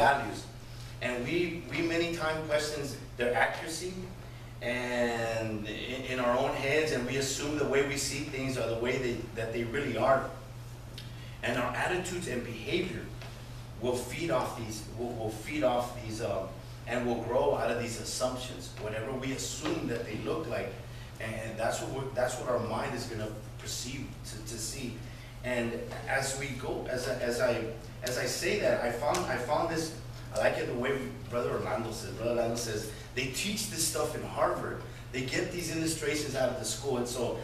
values. And we many times questions their accuracy and in our own heads, and we assume the way we see things are the way that they really are. And our attitudes and behavior will feed off these, and will grow out of these assumptions, whatever we assume that they look like. And that's what our mind is gonna perceive to see. And as we go, as I say that, I found this. I like it the way Brother Orlando says. Brother Orlando says they teach this stuff in Harvard. They get these illustrations out of the school, and so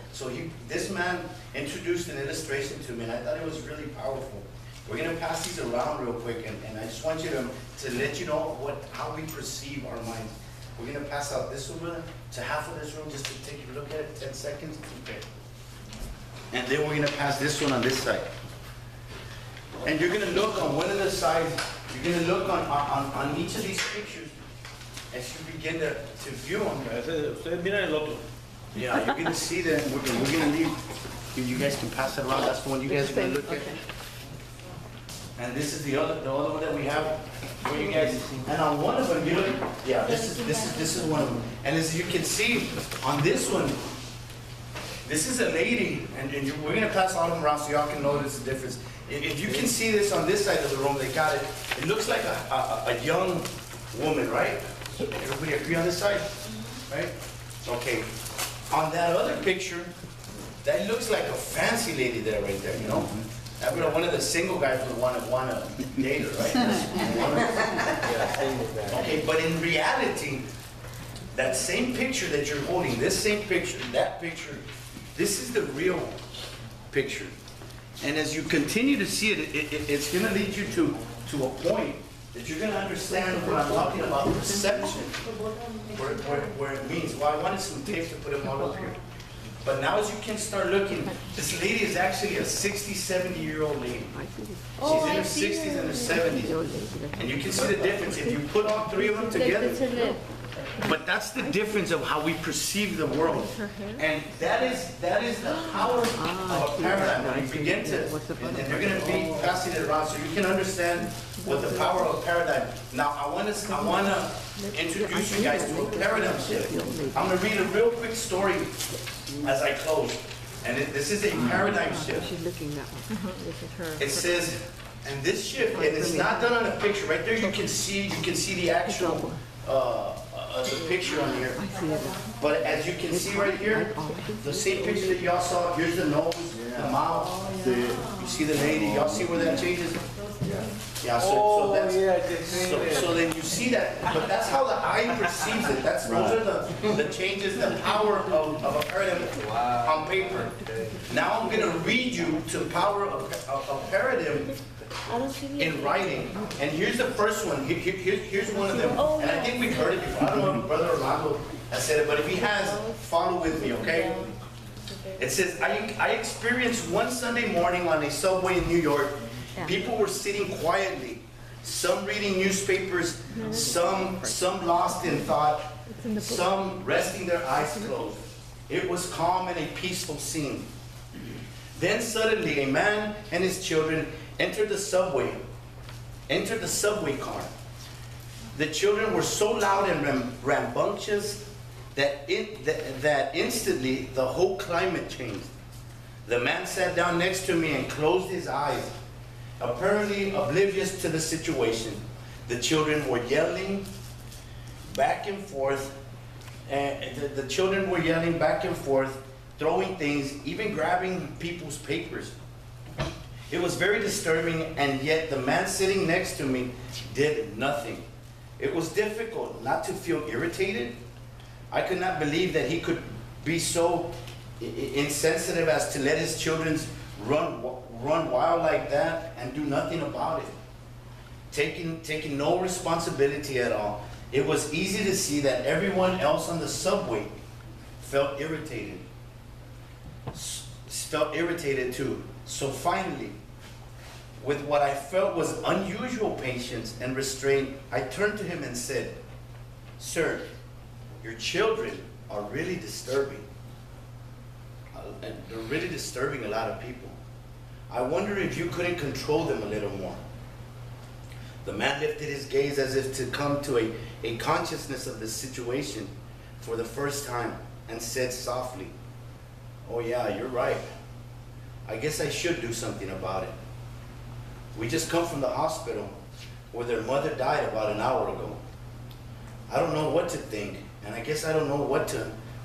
this man introduced an illustration to me, and I thought it was really powerful. We're gonna pass these around real quick, and I just want you to let you know how we perceive our minds. We're gonna pass out this one to half of this room just to take a look at it, 10 seconds. Okay. And then we're gonna pass this one on this side. And you're gonna look on one of the sides, you're gonna look on each of these pictures as you begin to view them. Yeah, you're gonna see that. We're gonna leave. You guys can pass it around. That's the one you guys are gonna look at. And this is the other one that we have for you guys. And on one of them, you look. Yeah, this is one of them. And as you can see on this one, this is a lady, and we're gonna pass all of them around so y'all can notice the difference. If you can see this on this side of the room, they got it. It looks like a young woman, right? Everybody agree on this side, right? Okay. On that other picture, that looks like a fancy lady there, right there. You know, one of the single guys would want to date her, right? Okay, but in reality, that same picture that you're holding, this same picture, that picture, this is the real picture. And as you continue to see it, it's going to lead you to a point that you're going to understand what I'm talking about, perception, where it means. Well, I wanted some tapes to put them all up here. But now as you can start looking, this lady is actually a 60, 70-year-old lady. She's in her 60s and her 70s. And you can see the difference. If you put all three of them together, but that's the difference of how we perceive the world. And that is the power of a paradigm. When you begin to, and they're going to be passing it around so you can understand what the power of a paradigm. Now, I want to introduce you guys to a paradigm shift. I'm going to read a real quick story as I close. And this is a paradigm shift. It says, and this shift, and it's not done on a picture. Right there, you can see the actual the picture on here. But as you can see right here, the same picture that y'all saw, here's the nose, the mouth, you see the lady, y'all see where that changes? Yeah, so then you see that, but that's how the eye perceives it. Those are the changes, the power of a paradigm on paper. Now I'm going to read you to power of a paradigm in writing. And here's the first one. Here's one of them. And I think we've heard it before. I don't know if Brother Orlando has said it, but if he has, follow with me, okay? It says, I experienced one Sunday morning on a subway in New York. People were sitting quietly, some reading newspapers, some lost in thought, some resting their eyes closed. It was calm and a peaceful scene. Then suddenly a man and his children entered the subway car. The children were so loud and rambunctious that instantly the whole climate changed. The man sat down next to me and closed his eyes, apparently oblivious to the situation. The children were yelling back and forth, throwing things, even grabbing people's papers. It was very disturbing, and yet the man sitting next to me did nothing. It was difficult not to feel irritated. I could not believe that he could be so insensitive as to let his children run wild like that and do nothing about it, taking no responsibility at all. It was easy to see that everyone else on the subway felt irritated too. So finally, with what I felt was unusual patience and restraint, I turned to him and said, "Sir, your children are really disturbing. They're really disturbing a lot of people. I wonder if you couldn't control them a little more." The man lifted his gaze as if to come to a consciousness of the situation for the first time and said softly, "Oh yeah, you're right. I guess I should do something about it. We just come from the hospital where their mother died about an hour ago. I don't know what to think, and I guess I don't know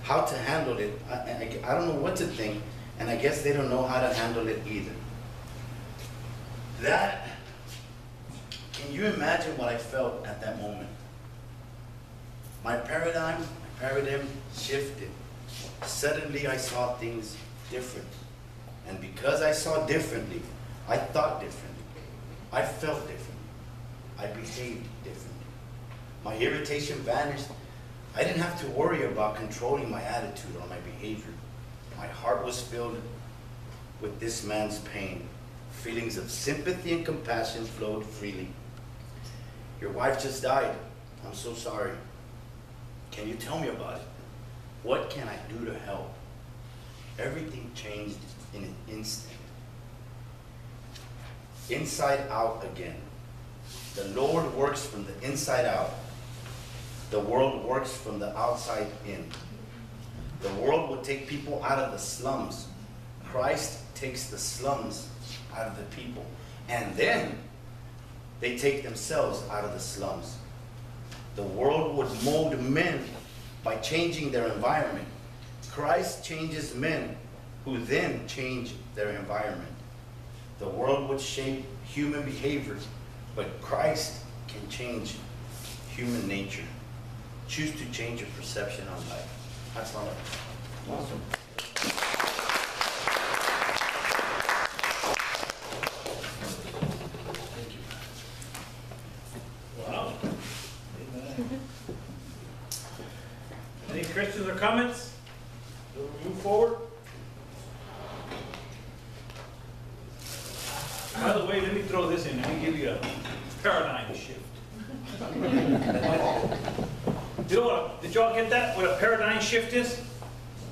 how to handle it. I don't know what to think, and I guess they don't know how to handle it either." Can you imagine what I felt at that moment? My paradigm shifted. Suddenly I saw things different. And because I saw differently, I thought differently. I felt differently. I behaved differently. My irritation vanished. I didn't have to worry about controlling my attitude or my behavior. My heart was filled with this man's pain. Feelings of sympathy and compassion flowed freely. "Your wife just died. I'm so sorry. Can you tell me about it? What can I do to help?" Everything changed in an instant. Inside out again. The Lord works from the inside out. The world works from the outside in. The world will take people out of the slums. Christ takes the slums out of the people. And then they take themselves out of the slums. The world would mold men by changing their environment. Christ changes men who then change their environment. The world would shape human behavior, but Christ can change human nature. Choose to change your perception on life. That's all. Awesome. Any questions or comments? We'll move forward. By the way, let me throw this in. Let me give you a paradigm shift. You know what? Did y'all get that? What a paradigm shift is?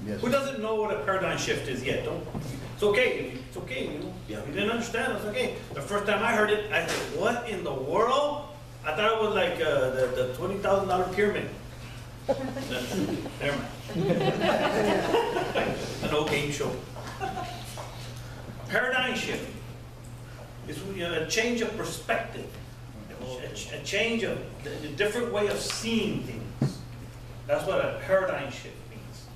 Yes. Who doesn't know what a paradigm shift is yet? Don't. It's okay. It's okay. You know. Yeah. If you didn't understand, it's okay. The first time I heard it, I said, "What in the world?" I thought it was like the $20,000 pyramid. Never mind. An old game show. Paradigm shift is a change of perspective, a change of a different way of seeing things. That's what a paradigm shift means.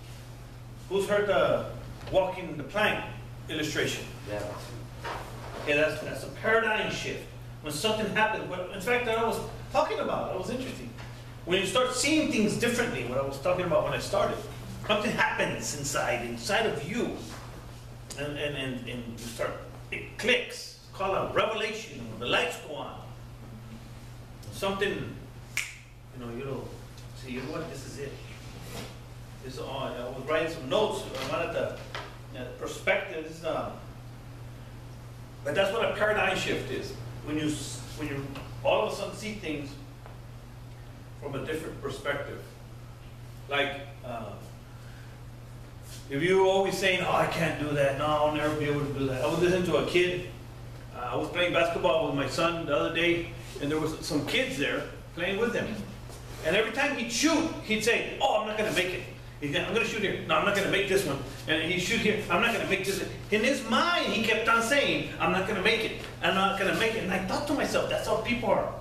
Who's heard the walking the plank illustration? Yeah. Okay, that's a paradigm shift. When something happens, in fact, that I was talking about, that was interesting. When you start seeing things differently, what I was talking about when I started, something happens inside of you, and you start, it clicks. It's called a revelation. The lights go on. Something, see, you know what? This is it. This is on. I was writing some notes. I wanted the perspective. This is, but that's what a paradigm shift is. When you all of a sudden see things from a different perspective. Like, if you were always saying, "Oh, I can't do that. No, I'll never be able to do that." I was listening to a kid. I was playing basketball with my son the other day, and there was some kids there playing with him. And every time he'd shoot, he'd say, "Oh, I'm not going to make it. I'm going to shoot here. No, I'm not going to make this one." And he'd shoot here. "I'm not going to make this." In his mind, he kept on saying, "I'm not going to make it. I'm not going to make it." And I thought to myself, that's how people are.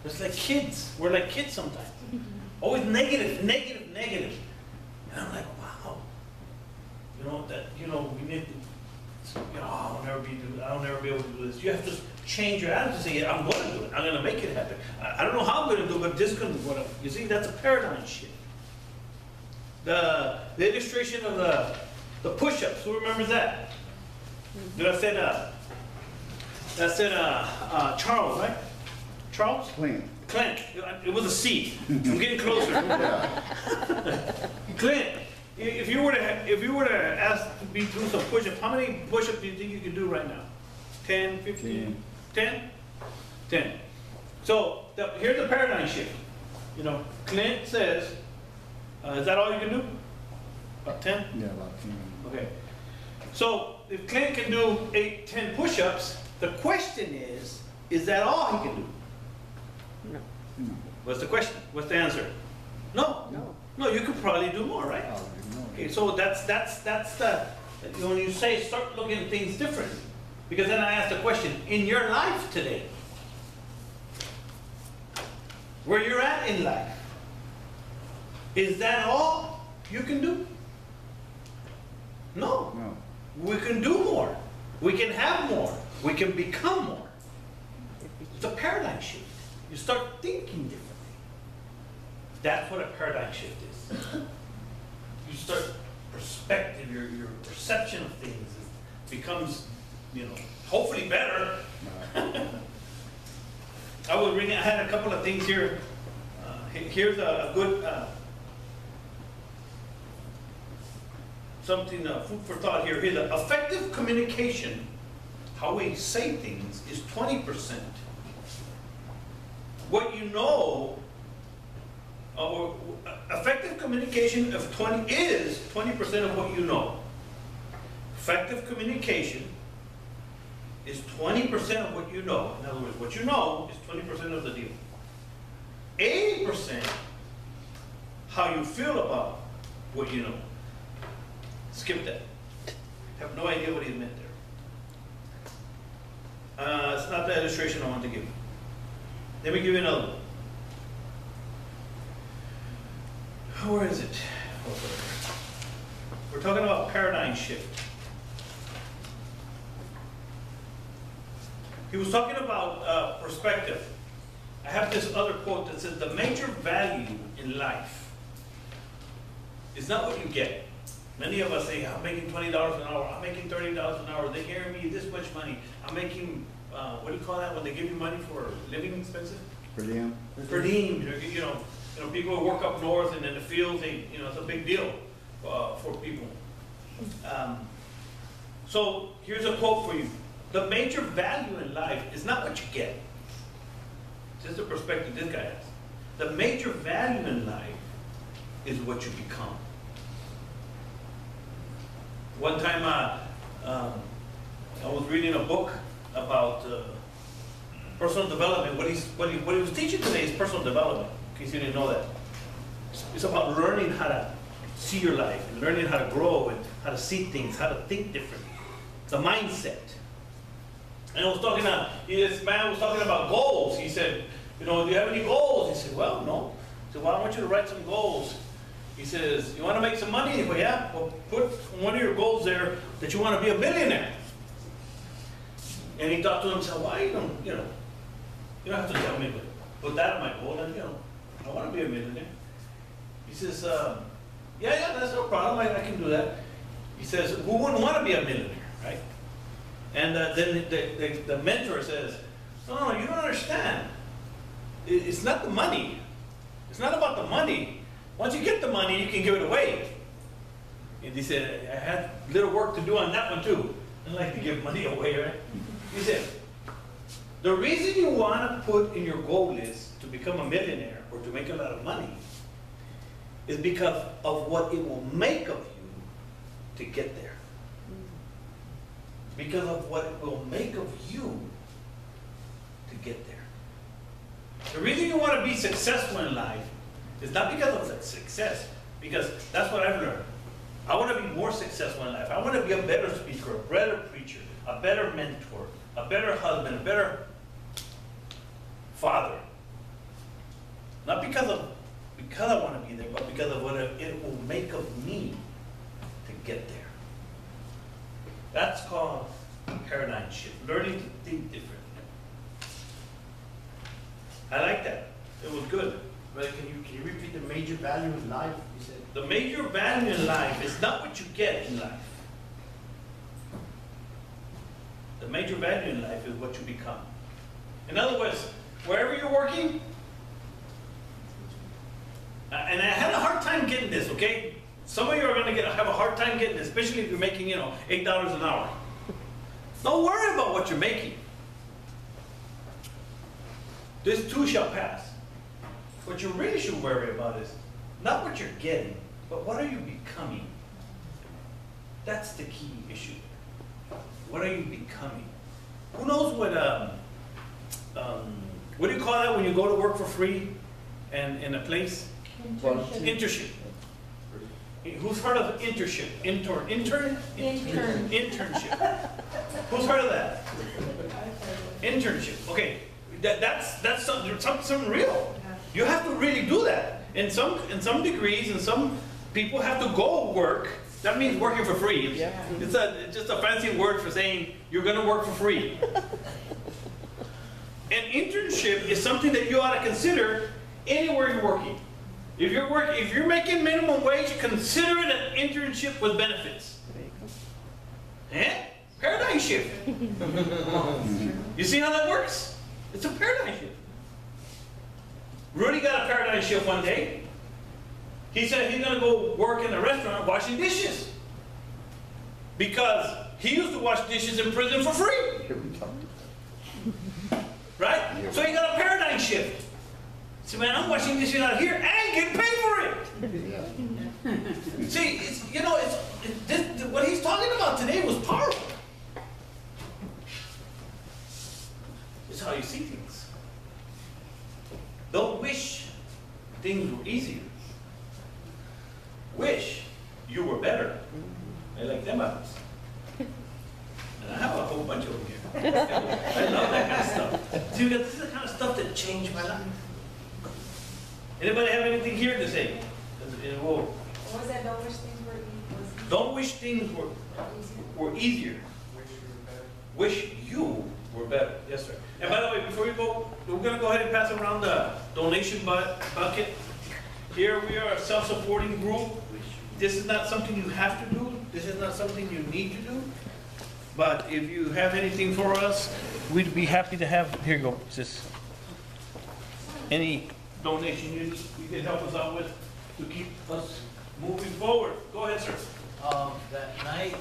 It's like kids. We're like kids sometimes. Always negative, negative, negative. And I'm like, wow. We need to, I'll never be able to do this. You have to change your attitude and say, "Yeah, I'm going to do it. I'm going to make it happen. I don't know how I'm going to do it, but this is going to be what I'm." You see, that's a paradigm shift. The illustration of the push-ups, who remembers that? That said Charles, right? Charles? Clint. Clint. It was a C. I'm getting closer. Clint, if you were to ask to be doing some push-ups, how many push-ups do you think you can do right now? 10, 15? 10? 10. So here's the paradigm shift. Clint says, is that all you can do? About 10? Yeah, about 10. Okay. So if Clint can do 8, 10 push-ups, the question is that all he can do? No. No. What's the question? What's the answer? No. No. No, you could probably do more, right? Oh, no. Okay, so that's the, when you say start looking at things different. Because then I ask the question, in your life today, where you're at in life, is that all you can do? No. No. We can do more. We can have more. We can become more. It's a paradigm shift. You start thinking differently. That's what a paradigm shift is. You start perspective, your perception of things becomes, hopefully better. I was reading, I had a couple of things here. Here's a good, food for thought here. Here's effective communication, how we say things, is 20%. What you know, effective communication of 20 is 20% of what you know. Effective communication is 20% of what you know. In other words, what you know is 20% of the deal. 80% how you feel about what you know. Skip that. Have no idea what he meant there. It's not the illustration I want to give you. Let me give you another one. Where is it? We're talking about paradigm shift. He was talking about perspective. I have this other quote that says, the major value in life is not what you get. Many of us say, I'm making $20 an hour, I'm making $30 an hour, they guarantee me this much money. I'm making, what do you call that when they give you money for living expenses? Per diem. Per diem, people who work up north and in the fields, it's a big deal for people. So here's a quote for you. The major value in life is not what you get. This is the perspective this guy has. The major value in life is what you become. One time I was reading a book about personal development. What he was teaching today is personal development, in case you didn't know that. It's about learning how to see your life, and learning how to grow, and how to see things, how to think differently. The mindset. And I was talking this man was talking about goals. He said, do you have any goals? He said, well, no. He said, well, I want you to write some goals. He says, you want to make some money? Well, yeah. Well, put one of your goals there that you want to be a millionaire. And he thought to himself, why you don't have to tell me, but put that on my goal, and I want to be a millionaire. He says, yeah, that's no problem. I can do that. He says, who wouldn't want to be a millionaire, right? And then the mentor says, no, you don't understand. It's not the money. It's not about the money. Once you get the money, you can give it away. And he said, I had little work to do on that one too. I like to give money away, right? He said, the reason you want to put in your goal list to become a millionaire or to make a lot of money is because of what it will make of you to get there. Because of what it will make of you to get there. The reason you want to be successful in life is not because of the success, because that's what I've learned. I want to be more successful in life. I want to be a better speaker, a better preacher, a better mentor, a better husband, a better father. Not because I want to be there, but because of what it will make of me to get there. That's called a paradigm shift, learning to think differently. I like that. It was good. But can you repeat the major value in life? You said The major value in life is not what you get in life. The major value in life is what you become. In other words, wherever you're working, and I had a hard time getting this, okay? Some of you are going to have a hard time getting this, especially if you're making, $8 an hour. Don't worry about what you're making. This too shall pass. What you really should worry about is not what you're getting, but what are you becoming? That's the key issue. What are you becoming? Who knows what What do you call that when you go to work for free and in a place? Internship. Who's heard of internship? Internship. Who's heard of that? Internship. Okay, that's something real. You have to really do that. In some degrees, and some people have to go work. That means working for free. It's just a fancy word for saying you're going to work for free. An internship is something that you ought to consider anywhere you're working. If you're making minimum wage, consider it an internship with benefits. Paradigm shift. You see how that works? It's a paradigm shift. Rudy got a paradigm shift one day. He said he's going to go work in a restaurant washing dishes. Because he used to wash dishes in prison for free. Right? So he got a paradigm shift. He said, man, I'm washing dishes out here and getting paid for it. See, what he's talking about today was powerful. It's how you see things. Don't wish things were easier. Wish you were better. I like them apples. And I have a whole bunch over here. I love that kind of stuff. See, this is the kind of stuff that changed my life. Anybody have anything here to say? What was that? Don't wish things were easier. Don't wish things were easier. Wish you were better. Yes, sir. And by the way, before you go, we're going to go ahead and pass around the donation bucket. Here we are, a self-supporting group. This is not something you have to do. This is not something you need to do. But if you have anything for us, we'd be happy to have. Here you go. Sis. Any donation you can help us out with to keep us moving forward. Go ahead, sir. That night,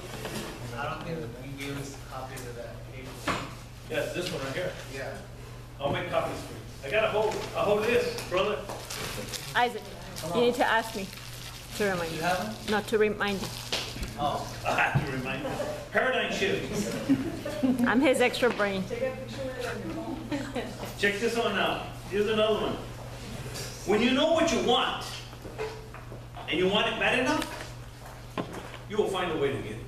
I don't think you gave us copies of that paper. Yes, this one right here. Yeah. I'll make copies for you. I got a hold this, brother. Isaac, you need to ask me to remind you. You have them? Not to remind you. Oh. I have to remind you. Paradigm shift. I'm his extra brain. Check this one out. Here's another one. When you know what you want, and you want it bad enough, you will find a way to get it.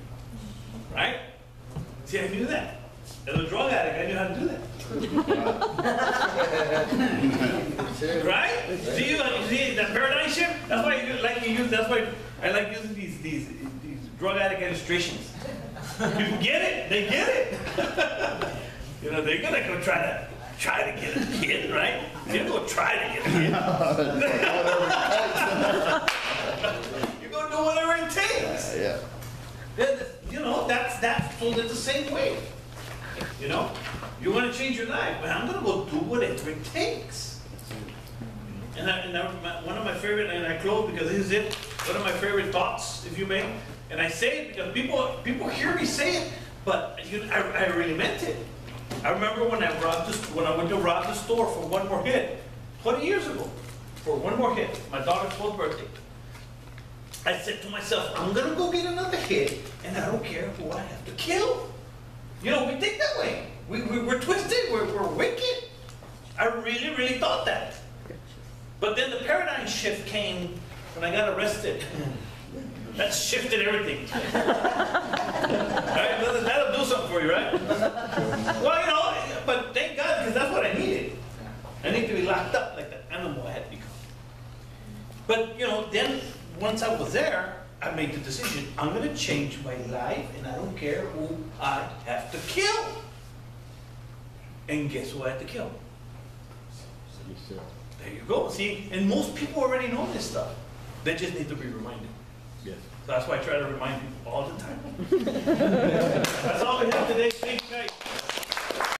Right? See, I knew that. As a drug addict, I knew how to do that. Right? See that paradigm shift? That's why that's why I like using these drug addict illustrations. You get it, they get it. They're gonna go try to get a kid, right? You're gonna go try to get a kid. You're gonna do whatever it takes. Yeah. So it's the same way. You want to change your life, but I'm gonna go do whatever it takes. And one of my favorite, and I close because this is it. One of my favorite thoughts, if you may, and I say it because people hear me say it, but I really meant it. I remember when I went to rob the store for one more hit, 20 years ago, for one more hit, my daughter's 12th birthday. I said to myself, I'm gonna go get another hit, and I don't care who I have to kill. We think that way. We're twisted, we're wicked. I really, really thought that. But then the paradigm shift came when I got arrested. That shifted everything. Right? That'll do something for you, right? Well, but thank God, because that's what I needed. I need to be locked up like that animal I had to become. But, then once I was there, I made the decision, I'm going to change my life, and I don't care who I have to kill. And guess who I had to kill? There you go. See, and most people already know this stuff. They just need to be reminded. Yes. So that's why I try to remind people all the time. That's all we have today. Thank you, guys.